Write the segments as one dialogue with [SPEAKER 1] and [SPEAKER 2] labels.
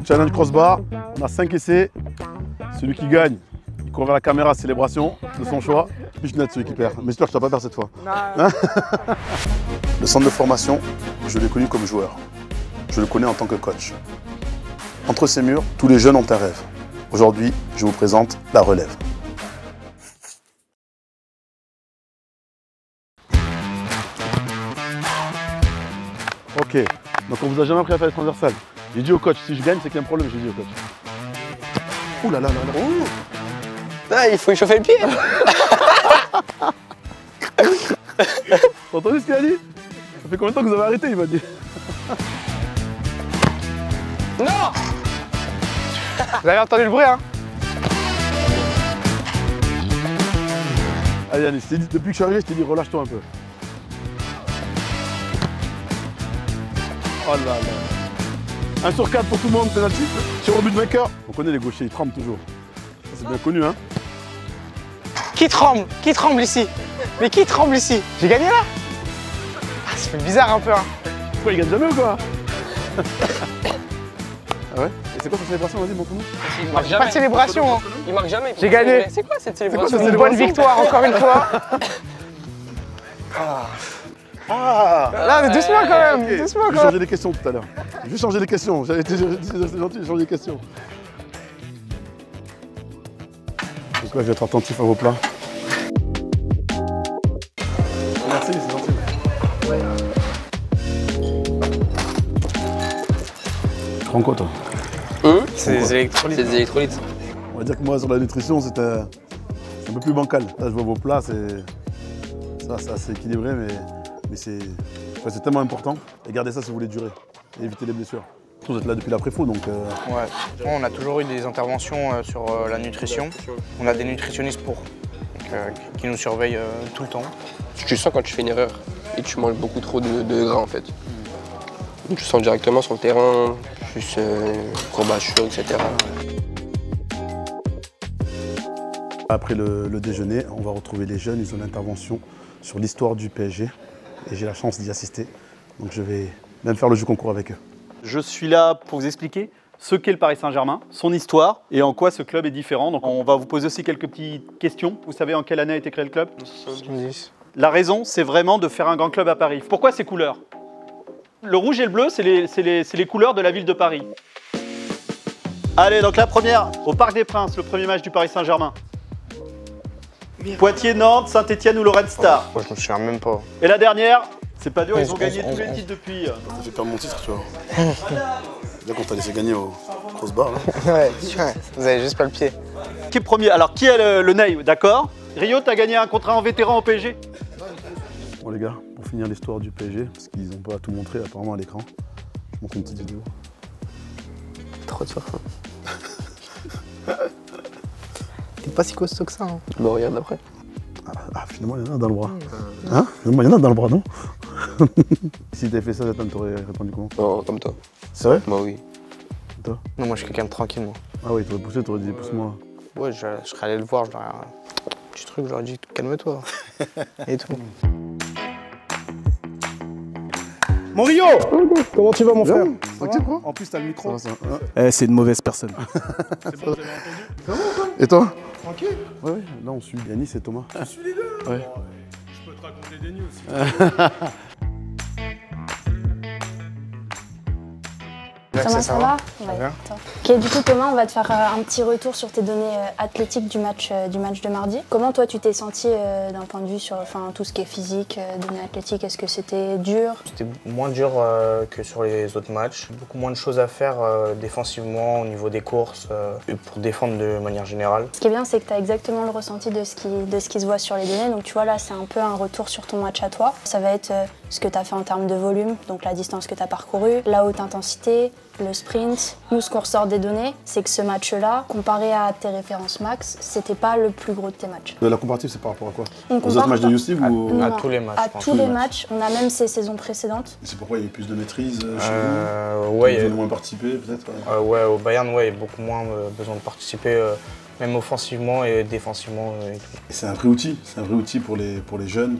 [SPEAKER 1] Challenge crossbar, on a 5 essais. Celui qui gagne, il court vers la caméra, célébration de son choix. Pichenette celui qui perd. Mais j'espère que je ne t'ai pas perdre cette fois. Hein. Le centre de formation, je l'ai connu comme joueur. Je le connais en tant que coach. Entre ces murs, tous les jeunes ont un rêve. Aujourd'hui, je vous présente la relève. Ok, donc on vous a jamais appris à faire les transversales. J'ai dit au coach, si je gagne, c'est qu'il y a un problème, j'ai dit au coach. Ouh là là là là. Ouh.
[SPEAKER 2] Ah, il faut échauffer le pied.
[SPEAKER 1] T'as entendu ce qu'il a dit? Ça fait combien de temps que vous avez arrêté, il m'a dit.
[SPEAKER 2] Non. Vous avez entendu le bruit, hein?
[SPEAKER 1] Allez Yannis, depuis que je suis arrivé, je t'ai dit relâche-toi un peu. Oh là là. 1 sur 4 pour tout le monde, penalty. Sur au but vainqueur. On connaît les gauchers, ils tremblent toujours. C'est bien connu, hein.
[SPEAKER 2] Qui tremble? Qui tremble ici? Mais qui tremble ici? J'ai gagné là? Ah, ça fait bizarre un peu, hein.
[SPEAKER 1] Pourquoi il gagne jamais ou quoi? Ah ouais? Et c'est quoi cette célébration? Vas-y, montre-nous.
[SPEAKER 2] Il marque jamais. Pas de célébration, hein.
[SPEAKER 3] Il marque jamais.
[SPEAKER 2] J'ai gagné.
[SPEAKER 3] C'est quoi cette célébration?
[SPEAKER 1] C'est quoi,
[SPEAKER 2] Une bonne victoire, encore une fois.
[SPEAKER 1] Ah!
[SPEAKER 2] Là, mais doucement quand même,
[SPEAKER 1] Okay.
[SPEAKER 2] doucement
[SPEAKER 1] J'ai
[SPEAKER 2] quand même.
[SPEAKER 1] changé les questions tout à l'heure. J'ai changé les questions. J'avais été gentil, j'ai changé les questions. Donc là, je vais être attentif à vos plats. Merci, c'est gentil. Tu prends quoi, toi?
[SPEAKER 2] C'est des électrolytes.
[SPEAKER 3] C'est des électrolytes.
[SPEAKER 1] On va dire que moi, sur la nutrition, c'est un peu plus bancal. Là, je vois vos plats, c'est assez équilibré, mais c'est tellement important. Et gardez ça si vous voulez durer et éviter les blessures. Vous êtes là depuis l'après-fou, donc...
[SPEAKER 2] Ouais. On a toujours eu des interventions sur la nutrition. On a des nutritionnistes qui nous surveillent tout le temps.
[SPEAKER 3] Tu sens quand tu fais une erreur et tu manges beaucoup trop de gras en fait. Tu sens directement sur le terrain, juste courbachure, etc.
[SPEAKER 1] Après le déjeuner, on va retrouver les jeunes. Ils ont une intervention sur l'histoire du PSG. Et j'ai la chance d'y assister. Donc je vais même faire le jeu concours avec eux.
[SPEAKER 4] Je suis là pour vous expliquer ce qu'est le Paris Saint-Germain, son histoire et en quoi ce club est différent. Donc on va vous poser aussi quelques petites questions. Vous savez en quelle année a été créé le club?
[SPEAKER 2] 70.
[SPEAKER 4] La raison, c'est vraiment de faire un grand club à Paris. Pourquoi ces couleurs? Le rouge et le bleu, c'est les couleurs de la ville de Paris. Allez, donc la première, au Parc des Princes, le premier match du Paris Saint-Germain. Poitiers, Nantes, Saint-Etienne ou Lorraine Star.
[SPEAKER 2] Moi, je me souviens même pas.
[SPEAKER 4] Et la dernière, c'est pas dur, ils ont gagné tous les titres depuis.
[SPEAKER 1] Ça fait perdre mon titre, tu vois. Là, qu'on t'a laissé gagner au crossbar, là.
[SPEAKER 2] Ouais, vous avez juste pas le pied.
[SPEAKER 4] Qui est premier? Alors, qui est le Ney? D'accord. Rio, t'as gagné un contrat en vétéran au PSG?
[SPEAKER 1] Bon les gars, pour finir l'histoire du PSG, parce qu'ils n'ont pas tout montré apparemment à l'écran, je montre une petite vidéo.
[SPEAKER 2] Trop de surface. T'es pas si costaud que ça, hein.
[SPEAKER 3] Bon, regarde après.
[SPEAKER 1] Ah, finalement, il y en a dans le bras. Hein? Finalement, il y en a dans le bras, non? Si t'avais fait ça, Zatan, t'aurais répondu comment?
[SPEAKER 3] Non, comme toi.
[SPEAKER 1] C'est vrai?
[SPEAKER 3] Bah oui.
[SPEAKER 1] Toi?
[SPEAKER 2] Non, moi, je suis quelqu'un de tranquille, moi.
[SPEAKER 1] Ah oui, t'aurais poussé, t'aurais dit pousse-moi.
[SPEAKER 2] Ouais, je serais allé le voir, je leur ai un petit truc, j'aurais dit calme-toi. Et tout.
[SPEAKER 5] Mon Rio! Comment tu vas, mon frère?
[SPEAKER 1] Tranquille, quoi?
[SPEAKER 5] En plus, t'as le micro.
[SPEAKER 1] Eh,
[SPEAKER 5] c'est une mauvaise personne.
[SPEAKER 1] Et toi?
[SPEAKER 5] Tranquille.
[SPEAKER 1] Ouais, ouais, là on suit Yanis et Thomas.
[SPEAKER 5] Je suis les deux.
[SPEAKER 1] Ouais.
[SPEAKER 5] Je peux te raconter des news.
[SPEAKER 6] Thomas, ça va?
[SPEAKER 2] Ça va bien.
[SPEAKER 6] Ok, du coup Thomas, on va te faire un petit retour sur tes données athlétiques du match de mardi. Comment toi tu t'es senti d'un point de vue sur tout ce qui est physique, données athlétiques? Est-ce que c'était dur?
[SPEAKER 2] C'était moins dur que sur les autres matchs. Beaucoup moins de choses à faire défensivement au niveau des courses et pour défendre de manière générale.
[SPEAKER 6] Ce qui est bien, c'est que tu as exactement le ressenti de ce qui se voit sur les données. Donc tu vois là, c'est un peu un retour sur ton match à toi. Ça va être ce que tu as fait en termes de volume, donc la distance que tu as parcourue, la haute intensité, le sprint. Nous, ce qu'on ressort des données, c'est que ce match-là, comparé à tes références max, c'était pas le plus gros de tes matchs.
[SPEAKER 1] La comparative, c'est par rapport à quoi?
[SPEAKER 6] On
[SPEAKER 1] Aux
[SPEAKER 6] compare
[SPEAKER 1] autres matchs de
[SPEAKER 6] pas-
[SPEAKER 1] Youstiv ou...
[SPEAKER 2] À
[SPEAKER 6] Non,
[SPEAKER 2] tous les matchs,
[SPEAKER 6] À
[SPEAKER 2] je pense.
[SPEAKER 6] tous les matchs. On a même ces saisons précédentes.
[SPEAKER 1] Et c'est pourquoi il y a eu plus de maîtrise chez vous?
[SPEAKER 2] Ouais,
[SPEAKER 1] Vous avez moins participé, peut-être?
[SPEAKER 2] ouais, au Bayern, ouais, il y a beaucoup moins besoin de participer, même offensivement et défensivement. Et tout.
[SPEAKER 1] Et c'est un vrai outil pour les jeunes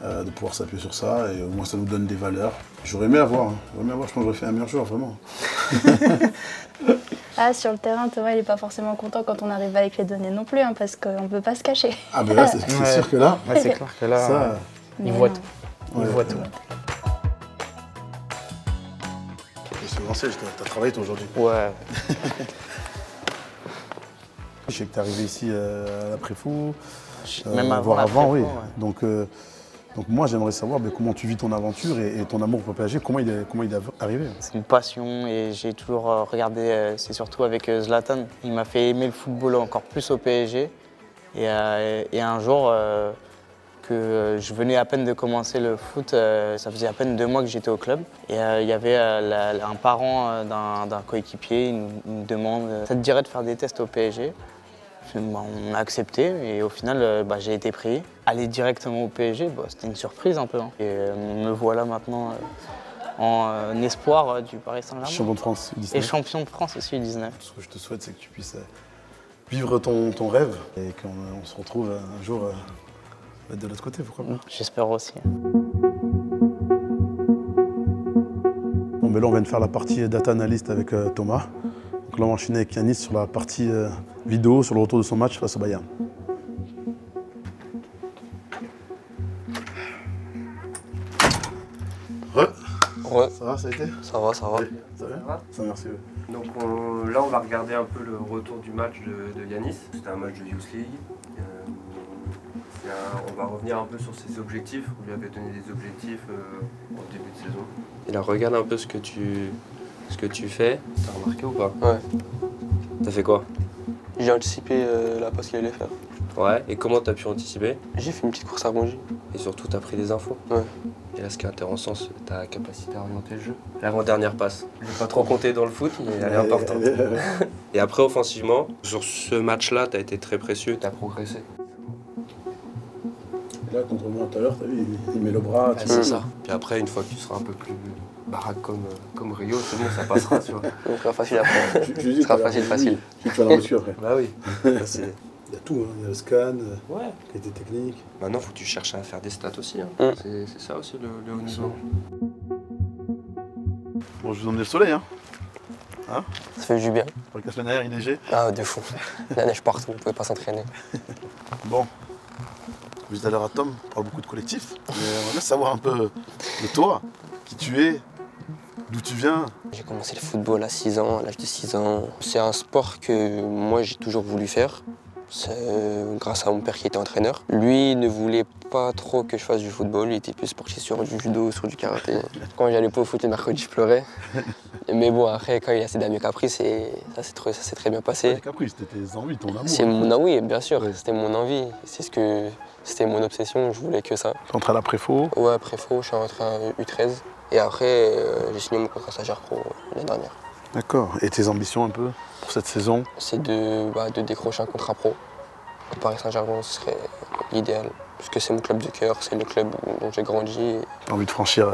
[SPEAKER 1] de pouvoir s'appuyer sur ça et au moins ça nous donne des valeurs. J'aurais aimé avoir, je pense que j'aurais fait un meilleur joueur, vraiment.
[SPEAKER 6] Ah, sur le terrain, Thomas, il n'est pas forcément content quand on arrive avec les données non plus, hein, parce qu'on ne peut pas se cacher.
[SPEAKER 1] Ah ben là, c'est sûr que là,
[SPEAKER 2] Ouais, c'est clair que là,
[SPEAKER 1] ça,
[SPEAKER 2] il voit tout. Il voit tout.
[SPEAKER 1] je suis lancé, t'as travaillé toi aujourd'hui.
[SPEAKER 2] Ouais.
[SPEAKER 1] Je sais que t'es arrivé ici à la Préfo,
[SPEAKER 2] Même
[SPEAKER 1] voire avant, oui.
[SPEAKER 2] ouais.
[SPEAKER 1] Donc moi, j'aimerais savoir comment tu vis ton aventure et ton amour pour le PSG, comment il est arrivé.
[SPEAKER 2] C'est une passion et j'ai toujours regardé, c'est surtout avec Zlatan. Il m'a fait aimer le football encore plus au PSG. Et un jour, que je venais à peine de commencer le foot, ça faisait à peine 2 mois que j'étais au club. Et il y avait un parent d'un coéquipier, une demande. Ça te dirait de faire des tests au PSG? On a accepté et au final, j'ai été pris. Aller directement au PSG, c'était une surprise un peu. Hein. Et me voilà maintenant en espoir du Paris Saint-Germain.
[SPEAKER 1] Champion de France U19.
[SPEAKER 2] Et champion de France aussi U19.
[SPEAKER 1] Ce que je te souhaite, c'est que tu puisses vivre ton rêve et qu'on se retrouve un jour de l'autre côté, pourquoi pas.
[SPEAKER 2] J'espère aussi.
[SPEAKER 1] Bon, mais là, on vient de faire la partie data analyst avec Thomas. Donc là, on va enchaîner avec Yanis sur la partie vidéo, sur le retour de son match face au Bayern.
[SPEAKER 3] Ouais,
[SPEAKER 1] Ça va, ça a été?
[SPEAKER 3] ça va, ça va.
[SPEAKER 1] Oui, ça va? Ça va, merci.
[SPEAKER 7] Donc là, on va regarder un peu le retour du match de Yanis. C'était un match de Youth League. On va revenir un peu sur ses objectifs. Vous lui avez donné des objectifs au début de saison.
[SPEAKER 8] Et là, regarde un peu ce que tu fais. T'as remarqué ou pas?
[SPEAKER 3] Ouais.
[SPEAKER 8] T'as fait quoi?
[SPEAKER 3] J'ai anticipé la passe qu'il allait faire.
[SPEAKER 8] Ouais, et comment t'as pu anticiper?
[SPEAKER 3] J'ai fait une petite course à rebondir.
[SPEAKER 8] Et surtout, t'as pris des infos.
[SPEAKER 3] Ouais.
[SPEAKER 8] Et là, ce qui est intéressant, c'est ta capacité à orienter le jeu. L'avant-dernière passe. Je vais pas trop compter dans le foot, mais elle est importante. Et après, offensivement, sur ce match-là, t'as été très précieux, t'as progressé.
[SPEAKER 1] Là, contre moi tout à l'heure, t'as vu, il met le bras.
[SPEAKER 8] C'est ça. Puis après, une fois que tu seras un peu plus baraque comme Rio, c'est bon, ça passera, tu vois.
[SPEAKER 3] Donc, ce sera facile après.
[SPEAKER 1] Ce
[SPEAKER 3] sera facile.
[SPEAKER 1] Tu vas dans le monsieur après.
[SPEAKER 8] Bah oui.
[SPEAKER 1] Il y a tout, hein. Il y a le scan,
[SPEAKER 8] Ouais.
[SPEAKER 1] qualité technique.
[SPEAKER 8] Maintenant, faut que tu cherches à faire des stats aussi. Hein. C'est ça aussi le haut niveau.
[SPEAKER 1] Bon, je vous emmène le soleil, hein.
[SPEAKER 3] Ça fait du bien.
[SPEAKER 1] Avec la semaine dernière, il neigeait.
[SPEAKER 3] Ah, de fou. La neige partout, on pouvait pas s'entraîner.
[SPEAKER 1] Bon. Vous êtes à l'heure à Tom, on parle beaucoup de collectif. Mais on va savoir un peu de toi, qui tu es, d'où tu viens.
[SPEAKER 3] J'ai commencé le football à 6 ans, à l'âge de 6 ans. C'est un sport que moi j'ai toujours voulu faire. C'est grâce à mon père qui était entraîneur. Lui ne voulait pas trop que je fasse du football, il était plus sportif sur du judo, sur du karaté. Quand j'allais pas au foot le mercredi, je pleurais. Mais bon, après, quand il a cédé à mes caprices, ça s'est très bien passé.
[SPEAKER 1] Les caprices, c'était tes envies, ton amour.
[SPEAKER 3] C'est mon envie, bien sûr, c'était mon envie. C'était mon obsession, je voulais que ça.
[SPEAKER 1] Tu es entré à la Préfo.
[SPEAKER 3] Ouais, Préfo, je suis rentré à U13. Et après, j'ai signé mon contrat stagiaire pro l'année dernière.
[SPEAKER 1] D'accord. Et tes ambitions un peu pour cette saison?
[SPEAKER 3] C'est de décrocher un contrat pro. Au Paris Saint-Germain, ce serait l'idéal. Parce que c'est mon club de cœur, c'est le club dont j'ai grandi.
[SPEAKER 1] T'as envie de franchir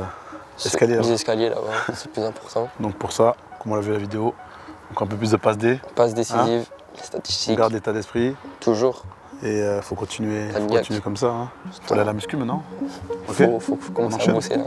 [SPEAKER 1] l'escalier.
[SPEAKER 3] Les escaliers là-bas, c'est le plus important.
[SPEAKER 1] Donc pour ça, comme on l'a vu à la vidéo, encore un peu plus de passes D.
[SPEAKER 3] Passe décisive, les statistiques.
[SPEAKER 1] Garde l'état d'esprit.
[SPEAKER 3] Toujours.
[SPEAKER 1] Et faut continuer
[SPEAKER 3] Taniac.
[SPEAKER 1] comme ça. Hein. Faut aller à la muscu maintenant. Ok.
[SPEAKER 3] Faut commencer à bosser là.